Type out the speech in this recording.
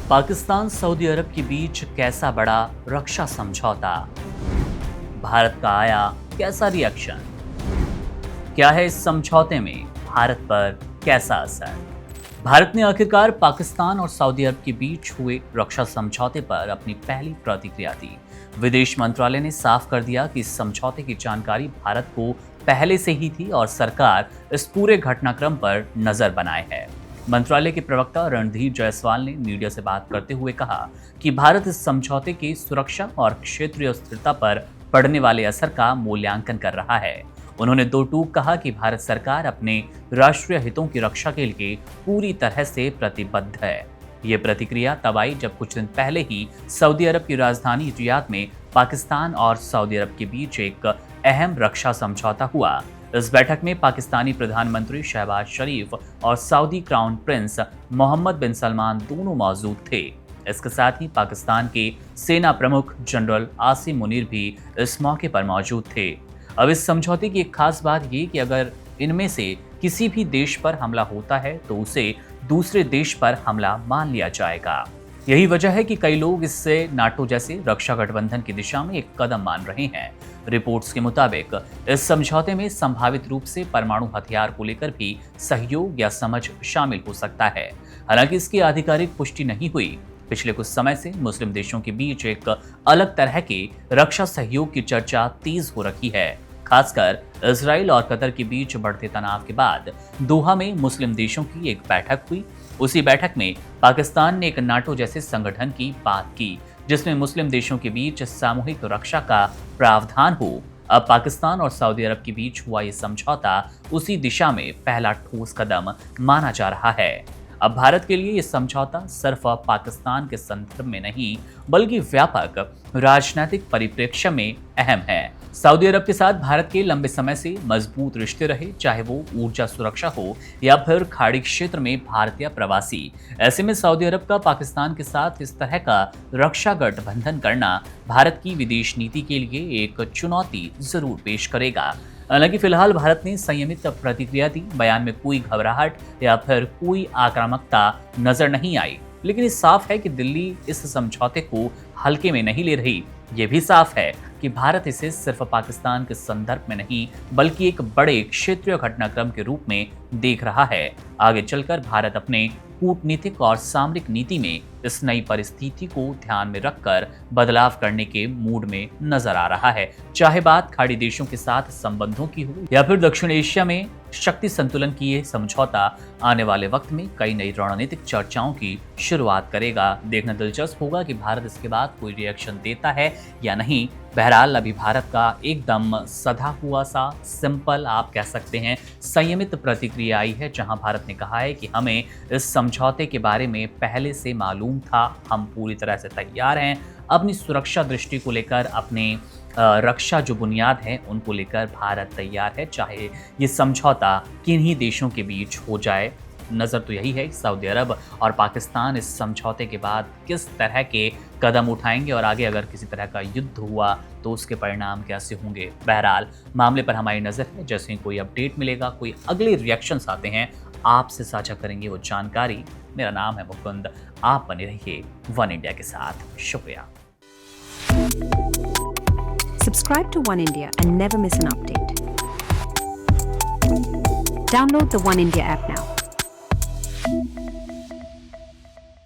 Pakistan Saudi अरब के बीच कैसा बड़ा रक्षा समझौता। भारत का आया कैसा रिएक्शन। क्या है इस समझौते में भारत पर कैसा असर। भारत ने आखिरकार पाकिस्तान और सऊदी अरब के बीच हुए रक्षा समझौते पर अपनी पहली प्रतिक्रिया दी। विदेश मंत्रालय ने साफ कर दिया कि इस समझौते की जानकारी भारत को पहले से ही थी और सरकार इस पूरे घटनाक्रम पर नजर बनाए है। मंत्रालय के प्रवक्ता रणधीर जायसवाल ने मीडिया से बात करते हुए कहा कि भारत इस समझौते की सुरक्षा और क्षेत्रीय स्थिरता पर पड़ने वाले असर का मूल्यांकन कर रहा है। उन्होंने दो टूक कहा कि भारत सरकार अपने राष्ट्रीय हितों की रक्षा के लिए पूरी तरह से प्रतिबद्ध है। ये प्रतिक्रिया तब आई जब कुछ दिन पहले ही सऊदी अरब की राजधानी रियाद में पाकिस्तान और सऊदी अरब के बीच एक अहम रक्षा समझौता हुआ। इस बैठक में पाकिस्तानी प्रधानमंत्री शहबाज शरीफ और सऊदी क्राउन प्रिंस मोहम्मद बिन सलमान दोनों मौजूद थे। इसके साथ ही पाकिस्तान के सेना प्रमुख जनरल आसिम मुनीर भी इस मौके पर मौजूद थे। अब इस समझौते की एक खास बात ये कि अगर इनमें से किसी भी देश पर हमला होता है तो उसे दूसरे देश पर हमला मान लिया जाएगा। यही वजह है कि कई लोग इससे नाटो जैसे रक्षा गठबंधन की दिशा में एक कदम मान रहे हैं। रिपोर्ट्स के मुताबिक इस समझौते में संभावित रूप से परमाणु हथियार को लेकर भी सहयोग या समझ शामिल हो सकता है। हालांकि इसकी आधिकारिक पुष्टि नहीं हुई। पिछले कुछ समय से मुस्लिम देशों के बीच एक अलग तरह के रक्षा सहयोग की चर्चा तेज हो रही है। खासकर इजराइल और कतर के बीच बढ़ते तनाव के बाद दोहा में मुस्लिम देशों की एक बैठक हुई। उसी बैठक में पाकिस्तान ने एक नाटो जैसे संगठन की बात की जिसमें मुस्लिम देशों के बीच सामूहिक रक्षा का प्रावधान हो। अब पाकिस्तान और सऊदी अरब के बीच हुआ ये समझौता उसी दिशा में पहला ठोस कदम माना जा रहा है। अब भारत के लिए ये समझौता सिर्फ पाकिस्तान के संदर्भ में नहीं बल्कि व्यापक राजनीतिक परिप्रेक्ष्य में अहम है। सऊदी अरब के साथ भारत के लंबे समय से मजबूत रिश्ते रहे, चाहे वो ऊर्जा सुरक्षा हो या फिर खाड़ी क्षेत्र में भारतीय प्रवासी। ऐसे में सऊदी अरब का पाकिस्तान के साथ इस तरह का रक्षा गठबंधन करना भारत की विदेश नीति के लिए एक चुनौती जरूर पेश करेगा। हालांकि फिलहाल भारत ने संयमित प्रतिक्रिया दी। बयान में कोई घबराहट या फिर कोई आक्रामकता नजर नहीं आई, लेकिन ये साफ है कि दिल्ली इस समझौते को हल्के में नहीं ले रही। ये भी साफ है कि भारत इसे सिर्फ पाकिस्तान के संदर्भ में नहीं बल्कि एक बड़े क्षेत्रीय घटनाक्रम के रूप में देख रहा है। आगे चलकर भारत अपने कूटनीतिक और सामरिक नीति में इस नई परिस्थिति को ध्यान में रखकर बदलाव करने के मूड में नजर आ रहा है। चाहे बात खाड़ी देशों के साथ संबंधों की हो या फिर दक्षिण एशिया में शक्ति संतुलन की ये समझौता आने वाले वक्त में कई नई रणनीतिक चर्चाओं की शुरुआत करेगा। देखना दिलचस्प होगा कि भारत इसके बाद कोई रिएक्शन देता है या नहीं। बहरहाल अभी भारत का एकदम सधा हुआ सा सिंपल आप कह सकते हैं संयमित प्रतिक्रिया आई है, जहां भारत ने कहा है कि हमें इस समझौते के बारे में पहले से मालूम था, हम पूरी तरह से तैयार हैं। अपनी सुरक्षा दृष्टि को लेकर अपने रक्षा जो बुनियाद है उनको लेकर भारत तैयार है, चाहे ये समझौता किन्हीं देशों के बीच हो जाए। नज़र तो यही है कि सऊदी अरब और पाकिस्तान इस समझौते के बाद किस तरह के कदम उठाएंगे और आगे अगर किसी तरह का युद्ध हुआ तो उसके परिणाम कैसे होंगे। बहरहाल मामले पर हमारी नज़र है। जैसे ही कोई अपडेट मिलेगा, कोई अगले रिएक्शंस आते हैं, आपसे साझा करेंगे वो जानकारी। मेरा नाम है मुकुंद, आप बने रहिए वन इंडिया के साथ। शुक्रिया। Subscribe to One India and never miss an update. Download the One India app now.